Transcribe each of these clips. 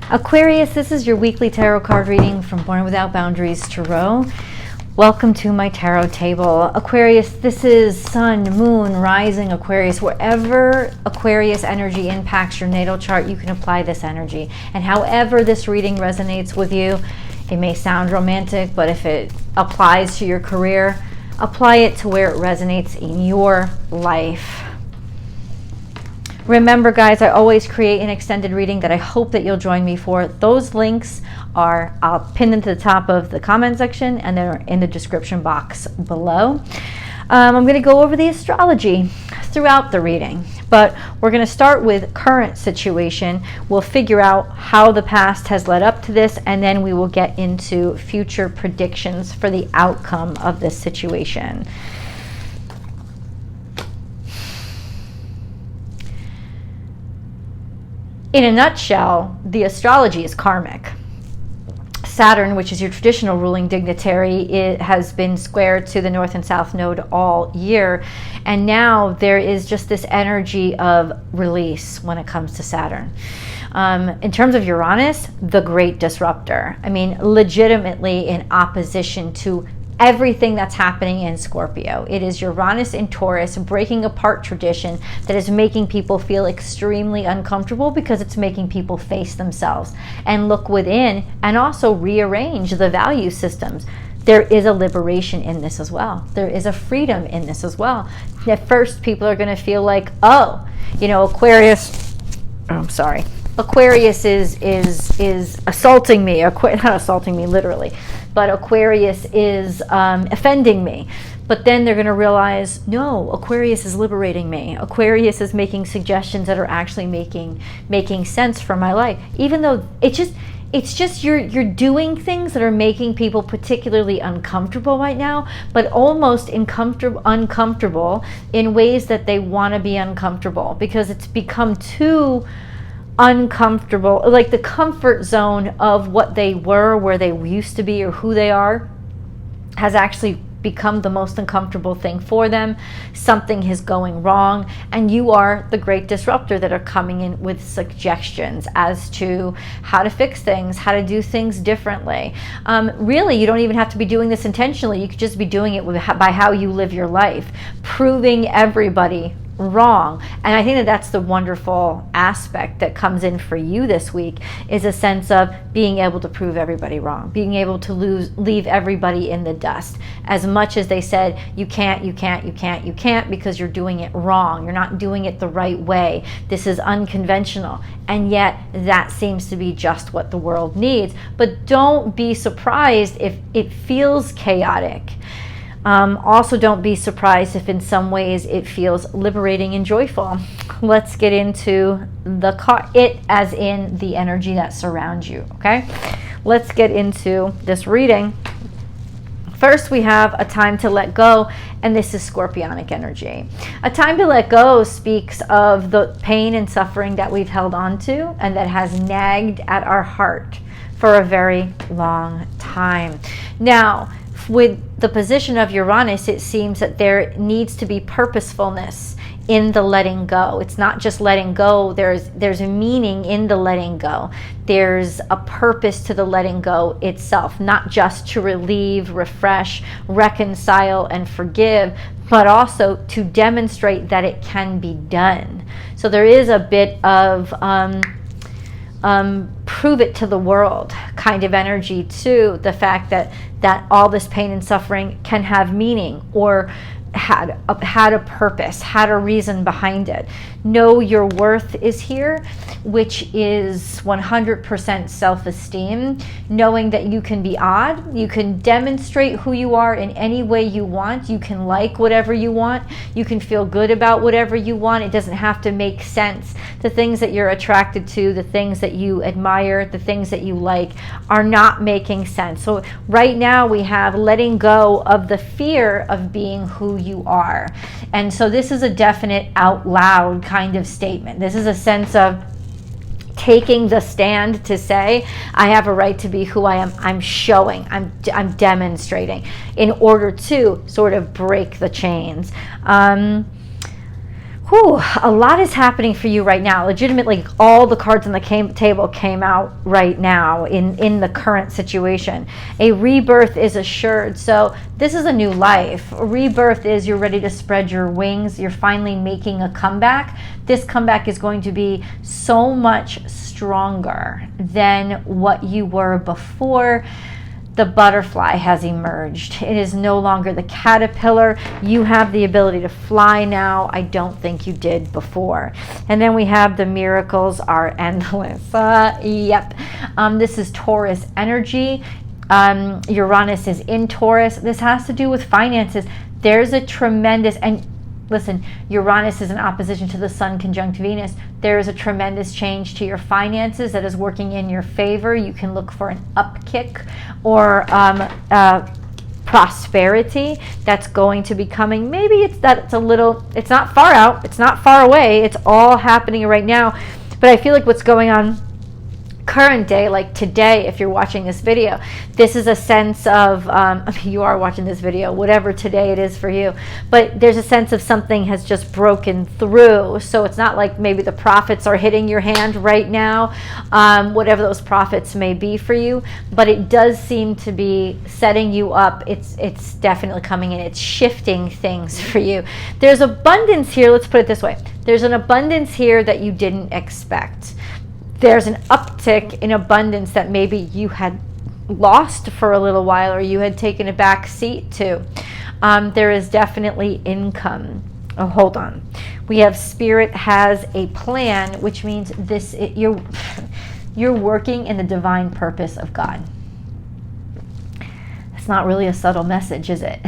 Aquarius, this is your weekly tarot card reading from Born Without Boundaries Tarot. Welcome to my tarot table. Aquarius, this is Sun, Moon, Rising Aquarius. Wherever Aquarius energy impacts your natal chart, you can apply this energy. And however this reading resonates with you, it may sound romantic, but if it applies to your career, apply it to where it resonates in your life. Remember, guys, I always create an extended reading that I hope that you'll join me for. Those links I'll pin them to the top of the comment section, and they're in the description box below. I'm going to go over the astrology throughout the reading, but we're going to start with current situation. We'll figure out how the past has led up to this, and then we will get into future predictions for the outcome of this situation. In a nutshell, the astrology is karmic. Saturn, which is your traditional ruling dignitary, it has been square to the North and South Node all year. And now there is just this energy of release when it comes to Saturn. In terms of Uranus, the great disruptor. I mean, legitimately in opposition to everything that's happening in Scorpio. It is Uranus in Taurus breaking apart tradition that is making people feel extremely uncomfortable because it's making people face themselves and look within and also rearrange the value systems. There is a liberation in this as well. There is a freedom in this as well. At first, people are going to feel like, oh, you know, Aquarius is assaulting me. Not assaulting me literally, but Aquarius is offending me. But then they're going to realize, no, Aquarius is liberating me. Aquarius is making suggestions that are actually making sense for my life. Even though it's just you're doing things that are making people particularly uncomfortable right now, but almost uncomfortable in ways that they want to be uncomfortable because it's become too uncomfortable, like the comfort zone of what they were, where they used to be, or who they are, has actually become the most uncomfortable thing for them. Something is going wrong, and you are the great disruptor that are coming in with suggestions as to how to fix things, how to do things differently. Really, you don't even have to be doing this intentionally. You could just be doing it by how you live your life, proving everybody wrong. And I think that that's the wonderful aspect that comes in for you this week, is a sense of being able to prove everybody wrong, being able to leave everybody in the dust. As much as they said you can't because you're doing it wrong, you're not doing it the right way, this is unconventional, and yet that seems to be just what the world needs. But don't be surprised if it feels chaotic. Also, don't be surprised if in some ways it feels liberating and joyful. Let's get into it as in the energy that surrounds you, okay? Let's get into this reading. First, we have a time to let go, and this is Scorpionic energy. A time to let go speaks of the pain and suffering that we've held on to and that has nagged at our heart for a very long time. Now, with the position of Uranus, it seems that there needs to be purposefulness in the letting go. It's not just letting go. There's a meaning in the letting go. There's a purpose to the letting go itself, not just to relieve, refresh, reconcile, and forgive, but also to demonstrate that it can be done. So there is a bit of prove it to the world kind of energy to the fact that all this pain and suffering can have meaning, or had a purpose, had a reason behind it. Know your worth is here, which is 100% self-esteem, knowing that you can be odd, you can demonstrate who you are in any way you want, you can like whatever you want, you can feel good about whatever you want. It doesn't have to make sense. The things that you're attracted to, the things that you admire, the things that you like are not making sense. So right now we have letting go of the fear of being who you are. And so this is a definite out loud kind of statement. This is a sense of taking the stand to say, I have a right to be who I am. I'm showing, I'm demonstrating in order to sort of break the chains. Whew, a lot is happening for you right now. Legitimately, all the cards on the table came out right now in the current situation. A rebirth is assured. So this is a new life. A rebirth is you're ready to spread your wings. You're finally making a comeback. This comeback is going to be so much stronger than what you were before. The butterfly has emerged. It is no longer the caterpillar. You have the ability to fly now. I don't think you did before. And then we have the miracles are endless. Yep. This is Taurus energy. Uranus is in Taurus. This has to do with finances. There's a tremendous, and listen, Uranus is in opposition to the Sun conjunct Venus. There is a tremendous change to your finances that is working in your favor. You can look for an upkick or prosperity that's going to be coming. Maybe it's not far out. It's not far away. It's all happening right now. But I feel like what's going on current day, like today, if you're watching this video, this is a sense of, you are watching this video, whatever today it is for you, but there's a sense of something has just broken through. So it's not like maybe the profits are hitting your hand right now, whatever those profits may be for you, but it does seem to be setting you up. It's definitely coming in. It's shifting things for you. There's abundance here. Let's put it this way. There's an abundance here that you didn't expect. There's an uptick in abundance that maybe you had lost for a little while or you had taken a back seat to. There is definitely income. Oh, hold on. We have Spirit has a plan, which means you're working in the divine purpose of God. It's not really a subtle message, is it?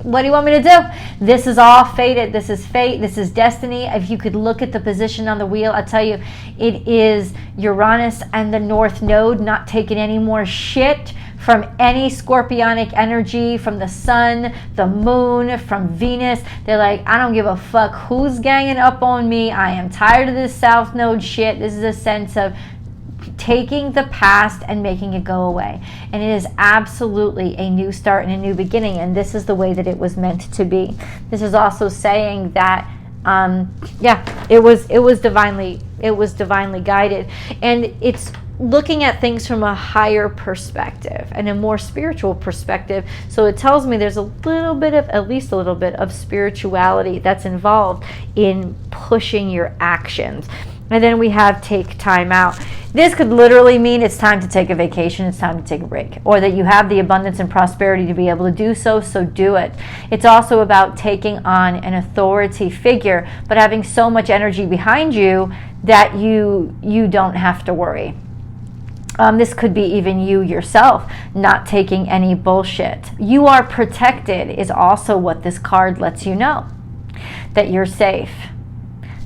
What do you want me to do? This is all fated. This is fate. This is destiny. If you could look at the position on the wheel, I'll tell you, it is Uranus and the North Node not taking any more shit from any scorpionic energy, from the sun, the moon, from Venus. They're like, I don't give a fuck who's ganging up on me. I am tired of this South Node shit. This is a sense of taking the past and making it go away. And it is absolutely a new start and a new beginning, and this is the way that it was meant to be. This is also saying that it was divinely guided, and it's looking at things from a higher perspective and a more spiritual perspective. So it tells me there's at least a little bit of spirituality that's involved in pushing your actions. And then we have take time out. This could literally mean it's time to take a vacation, it's time to take a break, or that you have the abundance and prosperity to be able to do so, so do it. It's also about taking on an authority figure, but having so much energy behind you that you don't have to worry. This could be even you yourself not taking any bullshit. You are protected is also what this card lets you know. That you're safe.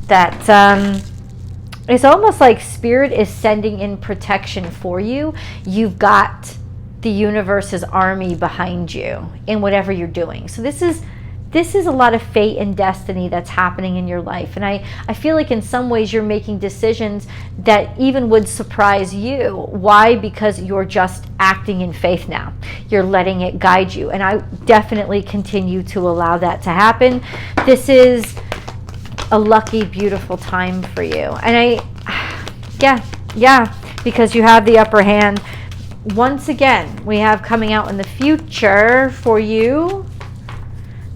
That it's almost like Spirit is sending in protection for you. You've got the universe's army behind you in whatever you're doing. So this is a lot of fate and destiny that's happening in your life. And I feel like in some ways you're making decisions that even would surprise you. Why? Because you're just acting in faith now. You're letting it guide you. And I definitely continue to allow that to happen. This is a lucky, beautiful time for you. And because you have the upper hand. Once again, we have coming out in the future for you,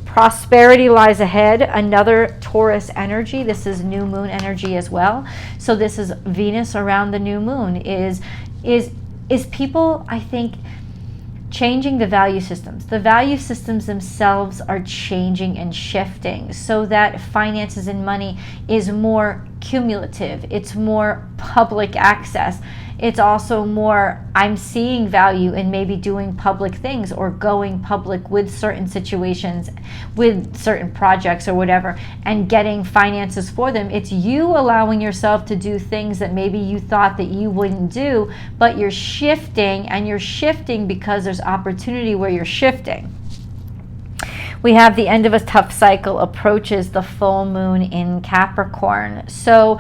prosperity lies ahead. Another Taurus energy. This is new moon energy as well. So this is Venus around the new moon is people, I think, changing the value systems. The value systems themselves are changing and shifting so that finances and money is more cumulative. It's more public access. It's also more, I'm seeing value in maybe doing public things or going public with certain situations, with certain projects or whatever, and getting finances for them. It's you allowing yourself to do things that maybe you thought that you wouldn't do, but you're shifting, and you're shifting because there's opportunity where you're shifting. We have the end of a tough cycle approaches the full moon in Capricorn. So,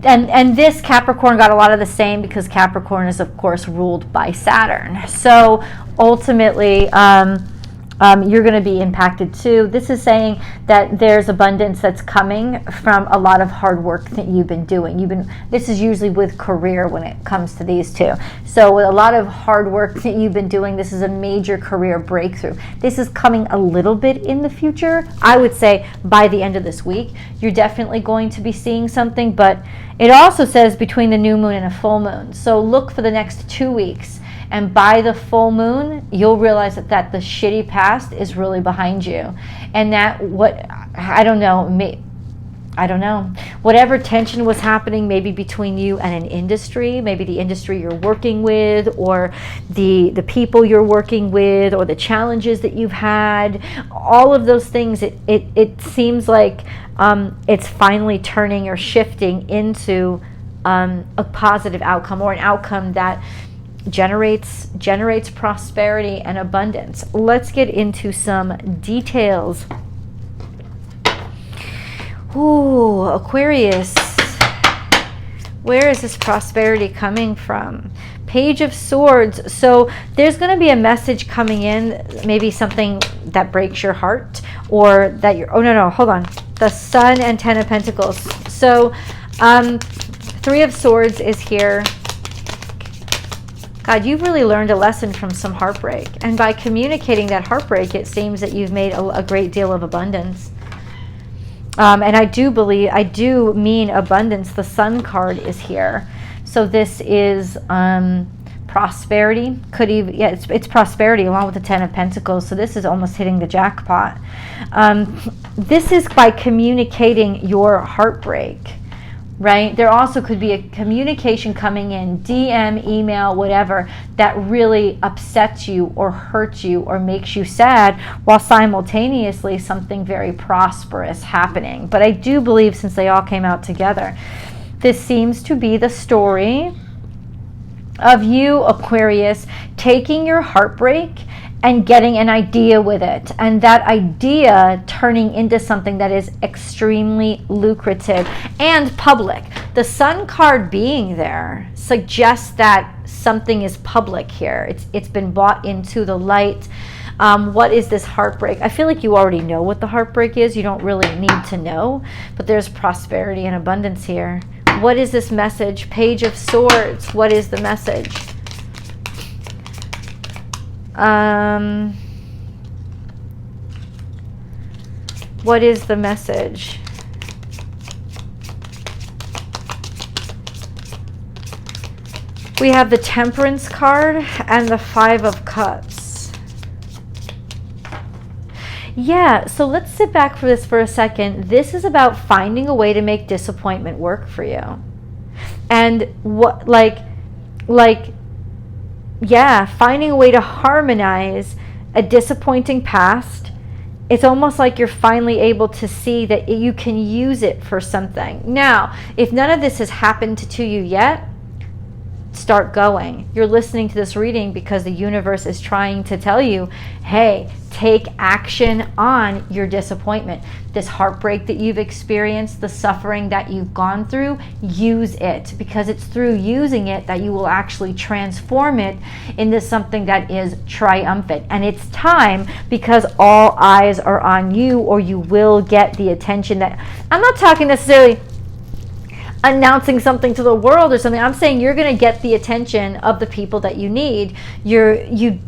and this Capricorn got a lot of the same because Capricorn is, of course, ruled by Saturn. So ultimately, you're going to be impacted too. This is saying that there's abundance that's coming from a lot of hard work that you've been doing. This is usually with career when it comes to these two. So with a lot of hard work that you've been doing, this is a major career breakthrough. This is coming a little bit in the future. I would say by the end of this week, you're definitely going to be seeing something, but it also says between the new moon and a full moon. So look for the next 2 weeks. And by the full moon, you'll realize that the shitty past is really behind you. And that I don't know, whatever tension was happening maybe between you and an industry, maybe the industry you're working with, or the people you're working with, or the challenges that you've had, all of those things, it seems like it's finally turning or shifting into a positive outcome, or an outcome that generates prosperity and abundance. Let's get into some details. Ooh, Aquarius, where is this prosperity coming from? Page of Swords. So there's going to be a message coming in, maybe something that breaks your heart, or that you're, hold on. The Sun and Ten of Pentacles. So Three of Swords is here. God, you've really learned a lesson from some heartbreak. And by communicating that heartbreak, it seems that you've made a great deal of abundance. And I do mean abundance. The Sun card is here. So this is prosperity. Could even, yeah, it's prosperity along with the Ten of Pentacles. So this is almost hitting the jackpot. This is by communicating your heartbreak. Right? There also could be a communication coming in, DM, email, whatever, that really upsets you or hurts you or makes you sad, while simultaneously something very prosperous happening. But I do believe, since they all came out together, this seems to be the story of you, Aquarius, taking your heartbreak and getting an idea with it, and that idea turning into something that is extremely lucrative and public. The Sun card being there suggests that something is public here. It's been brought into the light. What is this heartbreak? I feel like you already know what the heartbreak is. You don't really need to know, but there's prosperity and abundance here. What is this message? Page of Swords. What is the message? What is the message? We have the Temperance card and the Five of Cups. Yeah, so let's sit back for this for a second. This is about finding a way to make disappointment work for you. And what, yeah, finding a way to harmonize a disappointing past. It's almost like you're finally able to see that you can use it for something. Now, if none of this has happened to you yet, start going. You're listening to this reading because the universe is trying to tell you, hey, take action on your disappointment. This heartbreak that you've experienced, the suffering that you've gone through, use it, because it's through using it that you will actually transform it into something that is triumphant. And it's time, because all eyes are on you, or you will get the attention that, I'm not talking necessarily announcing something to the world or something. I'm saying you're going to get the attention of the people that you need. You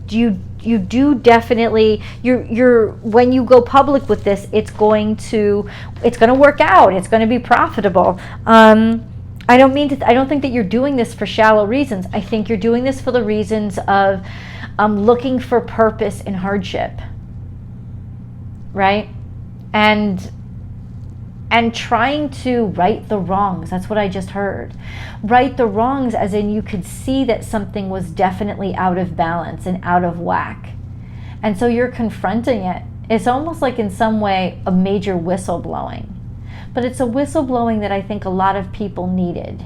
do definitely, when you go public with this, it's going to work out. It's going to be profitable. I don't think that you're doing this for shallow reasons. I think you're doing this for the reasons of looking for purpose in hardship, right? And trying to right the wrongs. That's what I just heard. Right the wrongs, as in you could see that something was definitely out of balance and out of whack. And so you're confronting it. It's almost like, in some way, a major whistleblowing. But it's a whistleblowing that I think a lot of people needed.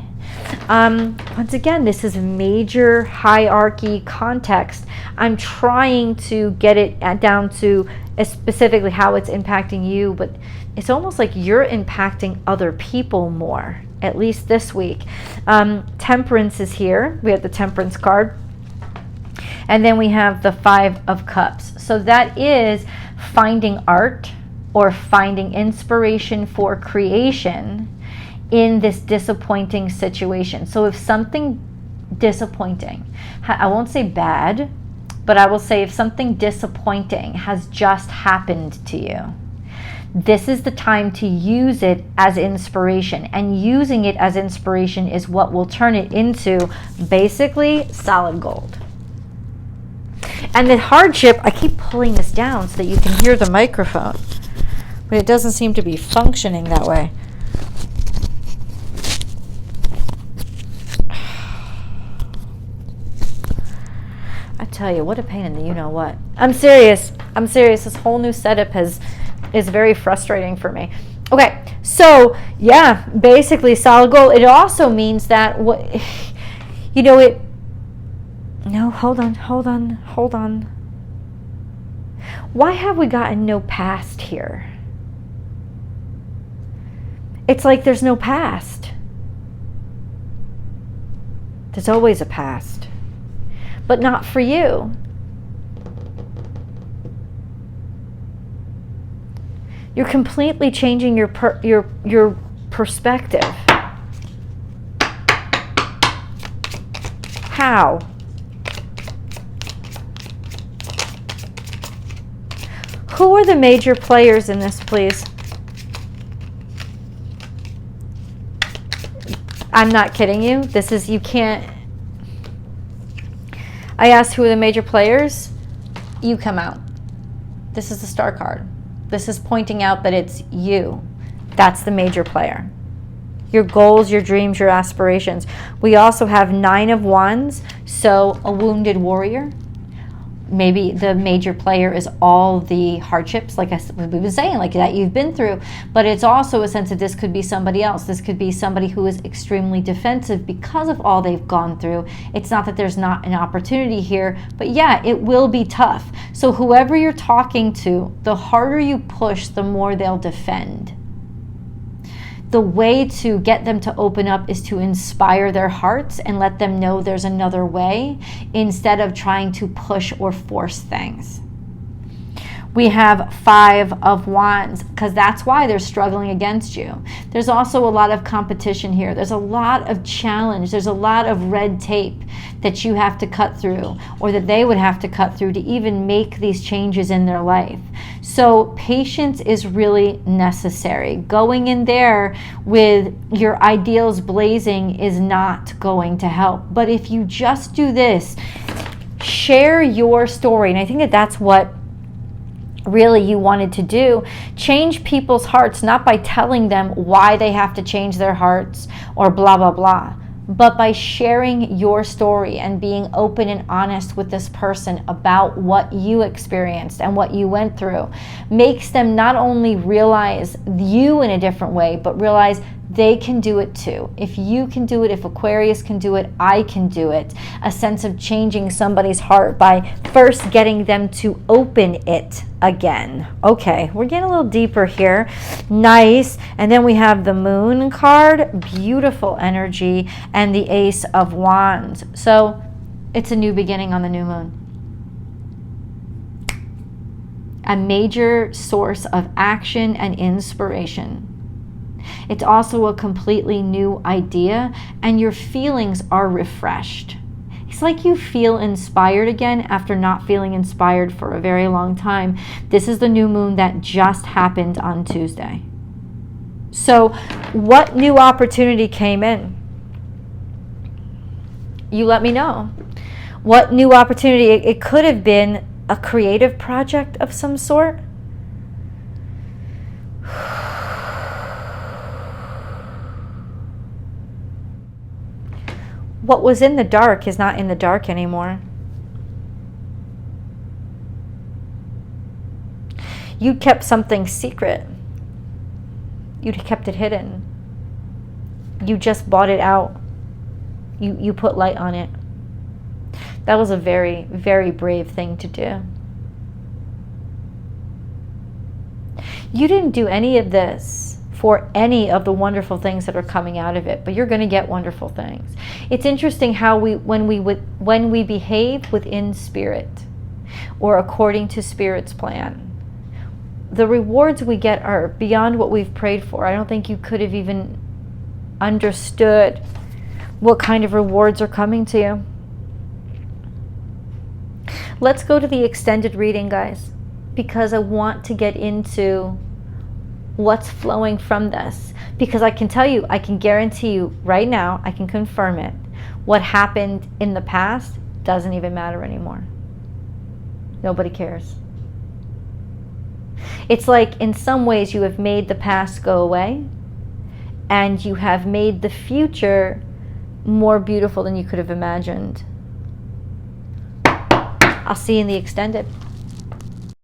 Once again, this is major hierarchy context. I'm trying to get it down to specifically how it's impacting you, but it's almost like you're impacting other people more, at least this week. Temperance is here. We have the Temperance card. And then we have the Five of Cups. So that is finding art or finding inspiration for creation in this disappointing situation. So if something disappointing, I won't say bad, but I will say if something disappointing has just happened to you, this is the time to use it as inspiration. And using it as inspiration is what will turn it into basically solid gold. And the hardship, I keep pulling this down so that you can hear the microphone, but it doesn't seem to be functioning that way. I tell you, what a pain in the you-know-what. I'm serious. This whole new setup is very frustrating for me. Okay, so yeah, basically solid gold. It also means that no, hold on. Why have we gotten no past here? It's like there's no past. There's always a past, but not for you. You're completely changing your perspective. How? Who are the major players in this, please? I'm not kidding you. This is, you can't. I asked who are the major players. You come out. This is the star card. This is pointing out that it's you. That's the major player. Your goals, your dreams, your aspirations. We also have 9 of Wands, so a wounded warrior. Maybe the major player is all the hardships, like we were saying, like that you've been through. But it's also a sense that this could be somebody else. This could be somebody who is extremely defensive because of all they've gone through. It's not that there's not an opportunity here, but yeah, it will be tough. So whoever you're talking to, the harder you push, the more they'll defend. The way to get them to open up is to inspire their hearts and let them know there's another way instead of trying to push or force things. We have 5 of Wands because that's why they're struggling against you. There's also a lot of competition here. There's a lot of challenge. There's a lot of red tape that you have to cut through, or that they would have to cut through to even make these changes in their life. So patience is really necessary. Going in there with your ideals blazing is not going to help. But if you just do this, share your story, and I think that that's what really you wanted to do. Change people's hearts, not by telling them why they have to change their hearts or blah blah blah, but by sharing your story and being open and honest with this person about what you experienced and what you went through. Makes them not only realize you in a different way, but realize they can do it too. If you can do it, if Aquarius can do it, I can do it. A sense of changing somebody's heart by first getting them to open it again. Okay, we're getting a little deeper here. Nice. And then we have the Moon card, beautiful energy, and the Ace of Wands. So it's a new beginning on the new moon. A major source of action and inspiration. It's also a completely new idea, and your feelings are refreshed. It's like you feel inspired again after not feeling inspired for a very long time. This is the new moon that just happened on Tuesday. So what new opportunity came in? You let me know. What new opportunity? It could have been a creative project of some sort. What was in the dark is not in the dark anymore. You kept something secret. You kept it hidden. You just bought it out. You put light on it. That was a very, very brave thing to do. You didn't do any of this for any of the wonderful things that are coming out of it, but you're going to get wonderful things. It's interesting how when we behave within spirit, or according to Spirit's plan. The rewards we get are beyond what we've prayed for. I don't think you could have even understood what kind of rewards are coming to you. Let's go to the extended reading, guys, because I want to get into what's flowing from this. Because I can tell you, I can guarantee you right now, I can confirm it. What happened in the past doesn't even matter anymore. Nobody cares. It's like in some ways you have made the past go away, and you have made the future more beautiful than you could have imagined. I'll see you in the extended.